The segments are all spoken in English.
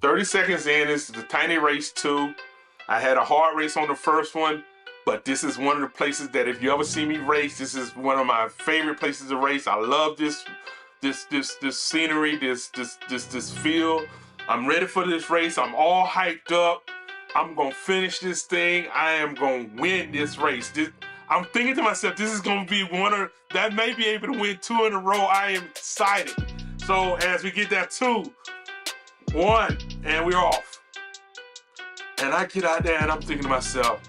30 seconds in, this is the Tiny Race 2. I had a hard race on the first one, but this is one of the places that if you ever see me race, this is one of my favorite places to race. I love this scenery, this field. I'm ready for this race. I'm all hyped up. I'm gonna finish this thing. I am gonna win this race. I'm thinking to myself, this is gonna be that may be able to win 2 in a row. I am excited. So as we get that 2, 1, and we're off. And I get out there and I'm thinking to myself,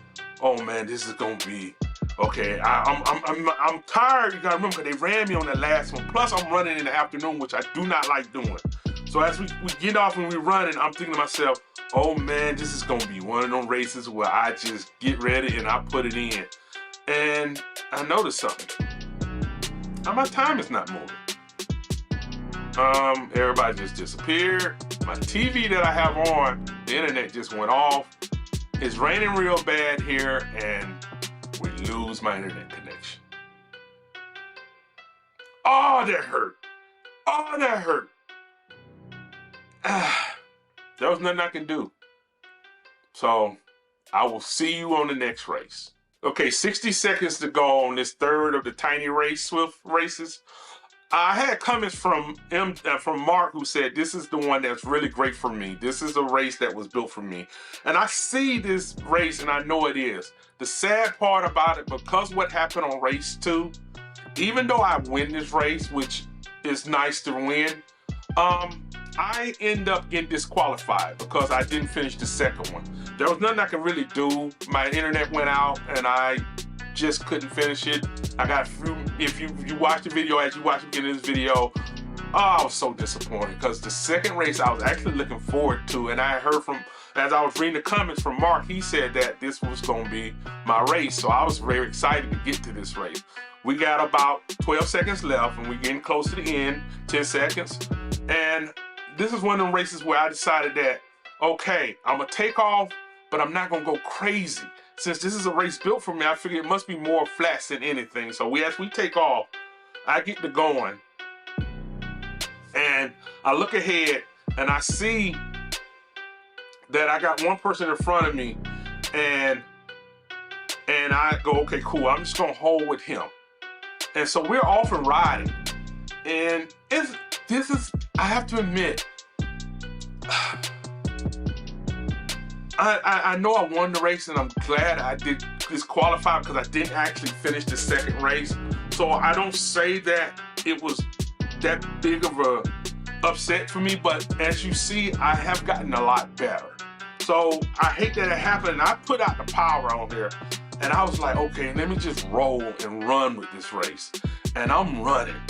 oh man, this is gonna be okay. I'm tired. You gotta remember they ran me on that last one. Plus I'm running in the afternoon, which I do not like doing. So as we get off and we're running, I'm thinking to myself, oh man, this is gonna be one of them races where I just get ready and I put it in. And I noticed something. My time is not moving. Everybody just disappeared. My TV that I have on, the internet just went off. It's raining real bad here and we lose my internet connection. Oh, that hurt. Oh, that hurt. There was nothing I can do. So I will see you on the next race. Okay, 60 seconds to go on this third of the Tiny Race Zwift races. I had comments from Mark who said, this is the one that's really great for me. This is a race that was built for me. And I see this race and I know it is. The sad part about it, because what happened on race 2, even though I win this race, which is nice to win, I end up getting disqualified because I didn't finish the second one. There was nothing I could really do. My internet went out and I just couldn't finish it. I got through, if you watch the video, as you watch the beginning of this video, I was so disappointed because the second race I was actually looking forward to, and I heard from, as I was reading the comments from Mark, he said that this was gonna be my race. So I was very excited to get to this race. We got about 12 seconds left and we're getting close to the end, 10 seconds. And this is one of the races where I decided that, okay, I'm gonna take off, but I'm not gonna go crazy. Since this is a race built for me, I figured it must be more flats than anything. So as we take off, I get to going. And I look ahead and I see that I got one person in front of me and I go, okay, cool, I'm just gonna hold with him. And so we're off and riding. And this is, I have to admit, I know I won the race and I'm glad I did disqualify because I didn't actually finish the second race. So I don't say that it was that big of a upset for me, but as you see, I have gotten a lot better. So I hate that it happened. I put out the power on there and I was like, okay, let me just roll and run with this race. And I'm running.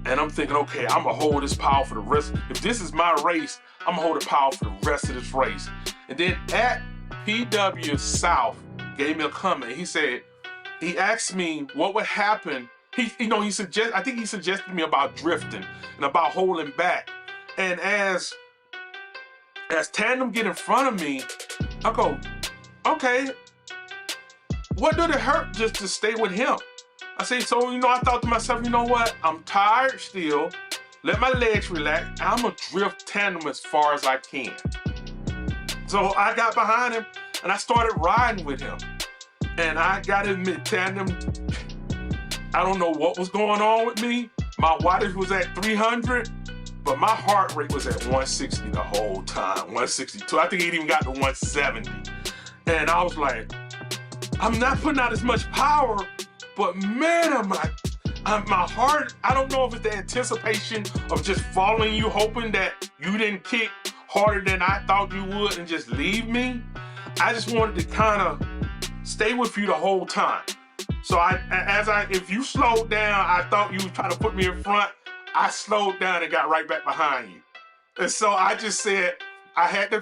And I'm thinking, okay, I'm gonna hold this power for the rest. If this is my race, I'm gonna hold the power for the rest of this race. And then at PW South gave me a comment. He said, he asked me what would happen. I think he suggested to me about drifting and about holding back. And as Tandem get in front of me, I go, okay, what did it hurt just to stay with him? I say, so, I thought to myself, you know what? I'm tired still. Let my legs relax. I'm gonna drift Tandem as far as I can. So I got behind him and I started riding with him. And I gotta admit, Tandem, I don't know what was going on with me. My wattage was at 300, but my heart rate was at 160 the whole time, 162. I think it even got to 170. And I was like, I'm not putting out as much power, but man, my heart, I don't know if it's the anticipation of just following you, hoping that you didn't kick harder than I thought you would and just leave me. I just wanted to kind of stay with you the whole time. So if you slowed down, I thought you were trying to put me in front. I slowed down and got right back behind you. And so I just said, I had to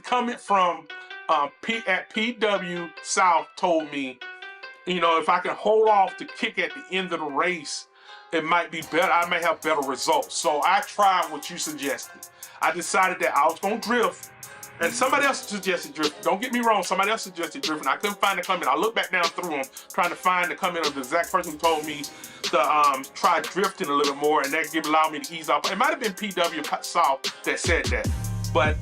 comment from at PW South told me, if I can hold off to kick at the end of the race, it might be better. I may have better results. So I tried what you suggested. I decided that I was gonna drift, and somebody else suggested drift. Don't get me wrong, somebody else suggested drift, and I couldn't find the comment. I looked back down through them, trying to find the comment of the exact person who told me to try drifting a little more, and that allowed me to ease off. It might have been PW South that said that. But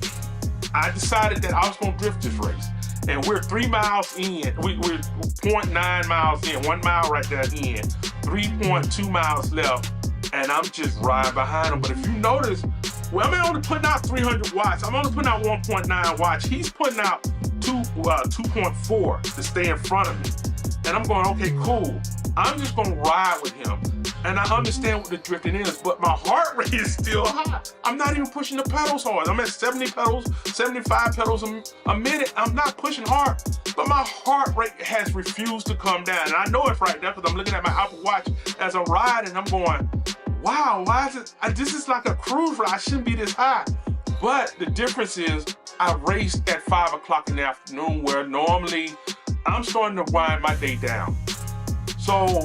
I decided that I was gonna drift this race. And we're 3 miles in, we're 0.9 miles in, 1 mile right there in, 3.2 miles left, and I'm just riding behind him. But if you notice, well, I'm only putting out 300 watts. I'm only putting out 1.9 watts. He's putting out 2.4 to stay in front of me. And I'm going, okay, cool. I'm just gonna ride with him. And I understand what the drifting is, but my heart rate is still high. I'm not even pushing the pedals hard. I'm at 70 pedals, 75 pedals a minute. I'm not pushing hard, but my heart rate has refused to come down. And I know it's right there because I'm looking at my Apple Watch as I'm riding. I'm going, wow, why is it? This is like a cruise ride. I shouldn't be this high. But the difference is I raced at 5 o'clock in the afternoon where normally I'm starting to wind my day down. So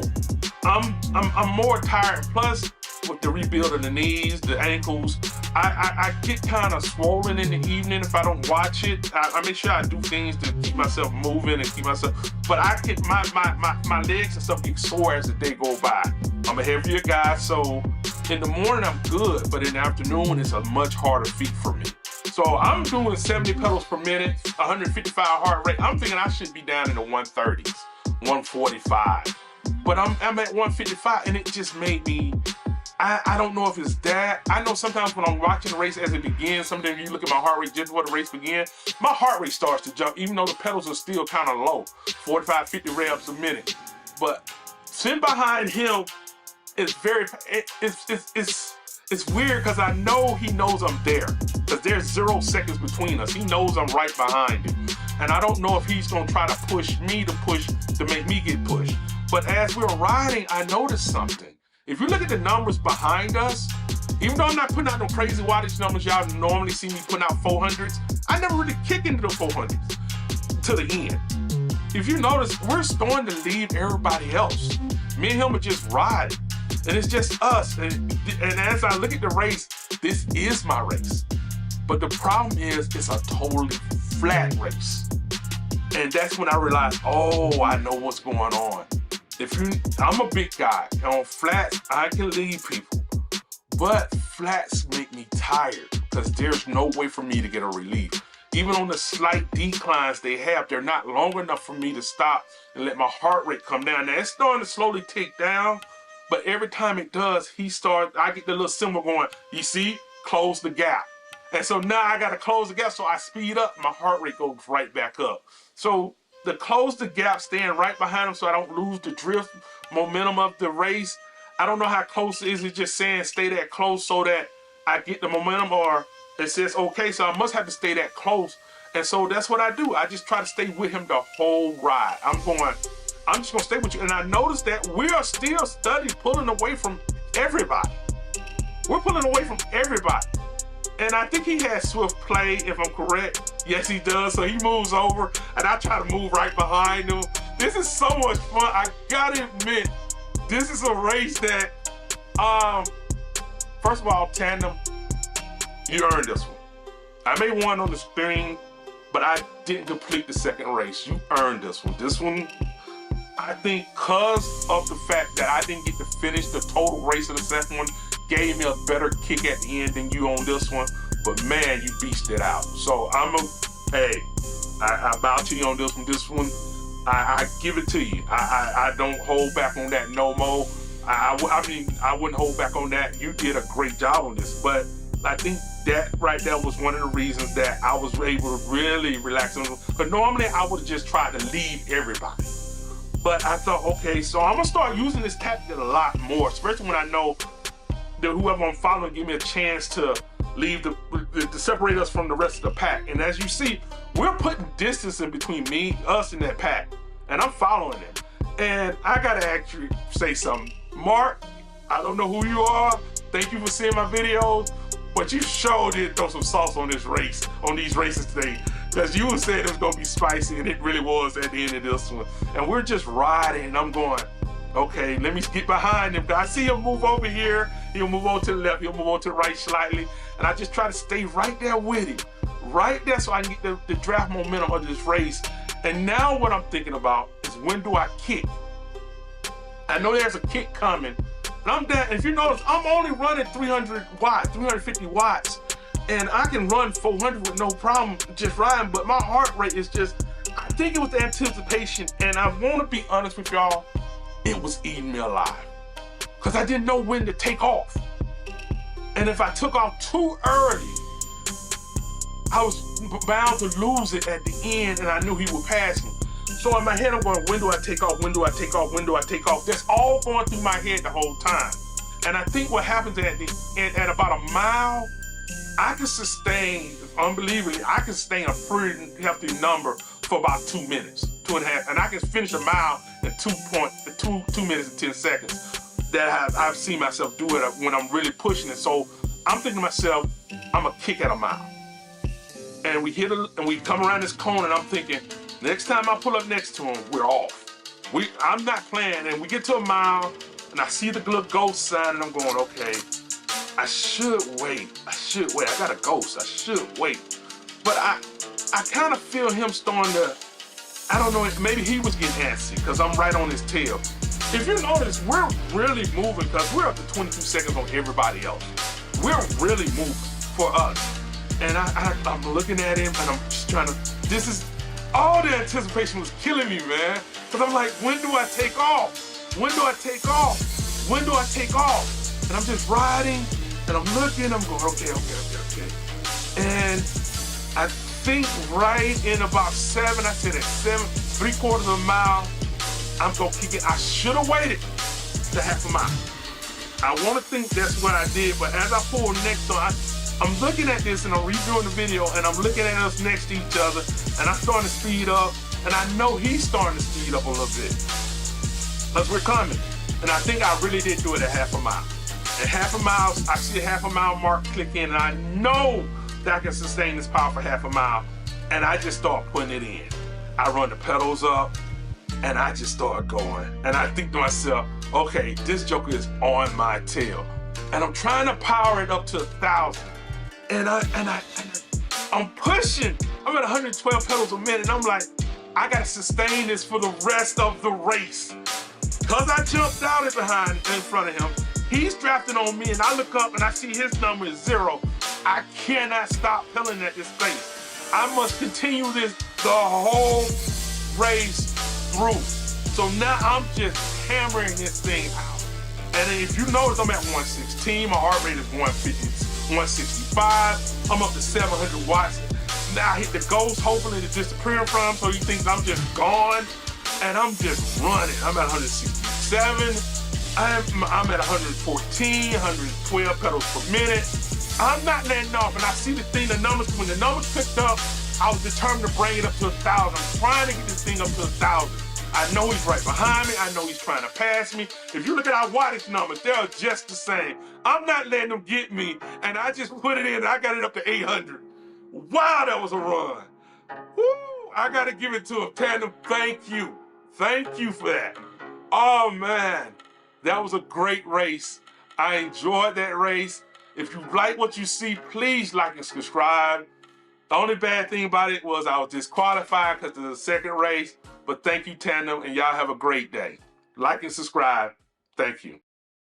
I'm more tired. Plus, with the rebuild of the knees, the ankles, I get kind of swollen in the evening if I don't watch it. I make sure I do things to keep myself moving and keep myself. But I get my legs and stuff get sore as the day go by. I'm a heavier guy, so in the morning I'm good, but in the afternoon it's a much harder feat for me. So I'm doing 70 pedals per minute, 155 heart rate. I'm thinking I should be down in the 130s, 145. But I'm at 155, and it just made me, I don't know if it's that. I know sometimes when I'm watching the race as it begins, sometimes you look at my heart rate just before the race begins, my heart rate starts to jump, even though the pedals are still kind of low, 45, 50 revs a minute. But sitting behind him is very, it's weird because I know he knows I'm there, because there's 0 seconds between us. He knows I'm right behind him. And I don't know if he's gonna try to push me to make me get pushed. But as we're riding, I noticed something. If you look at the numbers behind us, even though I'm not putting out no crazy wattage numbers, y'all normally see me putting out 400s, I never really kick into the 400s to the end. If you notice, we're starting to leave everybody else. Me and him are just riding, and it's just us. And as I look at the race, this is my race. But the problem is, it's a totally flat race. And that's when I realized, oh, I know what's going on. I'm a big guy, and on flats, I can lead people. But flats make me tired because there's no way for me to get a relief. Even on the slight declines they have, they're not long enough for me to stop and let my heart rate come down. Now, it's starting to slowly tick down, but every time it does, I get the little symbol going, you see, close the gap. And so now I gotta close the gap, so I speed up, my heart rate goes right back up. So the close the gap, staying right behind him so I don't lose the drift momentum of the race. I don't know how close it is. It's just saying stay that close so that I get the momentum, or it says okay, so I must have to stay that close. And so that's what I do. I just try to stay with him the whole ride. I'm just gonna stay with you. And I noticed that we are still pulling away from everybody. We're pulling away from everybody. And I think he has Zwift Play, if I'm correct. Yes, he does. So he moves over, and I try to move right behind him. This is so much fun. I gotta admit, this is a race that, first of all, Tandem, you earned this one. I made one on the screen, but I didn't complete the second race. You earned this one. This one, I think, because of the fact that I didn't get to finish the total race of the second one, gave me a better kick at the end than you on this one. But man, you beasted it out. So I bow to you on this one. This one, I give it to you. I don't hold back on that no more. I wouldn't hold back on that. You did a great job on this. But I think that right there was one of the reasons that I was able to really relax on it. But normally I would have just tried to leave everybody. But I thought, okay, so I'm gonna start using this tactic a lot more, especially when I know that whoever I'm following give me a chance to leave to separate us from the rest of the pack. And as you see, we're putting distance in between us and that pack, and I'm following it. And I gotta actually say something. Mark, I don't know who you are. Thank you for seeing my videos, but you sure did throw some sauce on this race, on these races today. Because you said it was gonna be spicy, and it really was at the end of this one. And we're just riding, and I'm going, okay, let me get behind him. I see him move over here. He'll move over to the left. He'll move over to the right slightly. And I just try to stay right there with him. Right there so I can get the draft momentum of this race. And now what I'm thinking about is, when do I kick? I know there's a kick coming. And I'm down. If you notice, I'm only running 300 watts, 350 watts. And I can run 400 with no problem just riding, but my heart rate is just, I think it was the anticipation, and I want to be honest with y'all, it was eating me alive. Because I didn't know when to take off. And if I took off too early, I was bound to lose it at the end, and I knew he would pass me. So in my head, I'm going, when do I take off? When do I take off? When do I take off? That's all going through my head the whole time. And I think what happens at about a mile, I can sustain, unbelievably, I can sustain a pretty healthy number for about 2 minutes, 2.5, and I can finish a mile in 2 minutes and 10 seconds. That I've seen myself do it when I'm really pushing it. So I'm thinking to myself, I'm gonna kick at a mile. And we come around this corner, and I'm thinking, next time I pull up next to him, we're off. I'm not playing, and we get to a mile, and I see the little ghost sign, and I'm going, okay, I should wait. I got a ghost, I should wait. But I kind of feel him starting to, I don't know, maybe he was getting antsy because I'm right on his tail. If you notice, we're really moving because we're up to 22 seconds on everybody else. We're really moving for us. And I'm looking at him, and I'm just trying to, all the anticipation was killing me, man. Because I'm like, when do I take off? When do I take off? When do I take off? And I'm just riding, and I'm looking, I'm going, okay. And I think right in about 7, I said at 7, 3/4 of a mile, I'm gonna kick it. I should have waited the half a mile. I want to think that's what I did, but as I pull next on, I'm looking at this and I'm reviewing the video, and I'm looking at us next to each other, and I'm starting to speed up, and I know he's starting to speed up a little bit because we're coming. And I think I really did do it at half a mile. At half a mile, I see a half a mile mark click in, and I know that I can sustain this power for half a mile, and I just start putting it in. I run the pedals up, and I just start going. And I think to myself, okay, this joker is on my tail. And I'm trying to power it up to 1,000. And I'm pushing. I'm at 112 pedals a minute, and I'm like, I gotta sustain this for the rest of the race. Cause I jumped out in front of him, he's drafting on me, and I look up and I see his number is 0. I cannot stop pedaling at this pace. I must continue this the whole race through. So now I'm just hammering this thing out. And if you notice, I'm at 116, my heart rate is 150, 165, I'm up to 700 watts. Now I hit the ghost, hopefully to disappear from him, so he thinks I'm just gone, and I'm just running. I'm at 167, I'm at 114, 112 pedals per minute. I'm not letting off, and I see the thing, when the numbers picked up, I was determined to bring it up to 1,000. I'm trying to get this thing up to 1,000. I know he's right behind me. I know he's trying to pass me. If you look at our wattage numbers, they're just the same. I'm not letting them get me, and I just put it in, and I got it up to 800. Wow, that was a run. Woo, I got to give it to him. Tandem, thank you. Thank you for that. Oh, man, that was a great race. I enjoyed that race. If you like what you see, please like and subscribe. The only bad thing about it was I was disqualified because of the second race. But thank you, Tandem, and y'all have a great day. Like and subscribe. Thank you.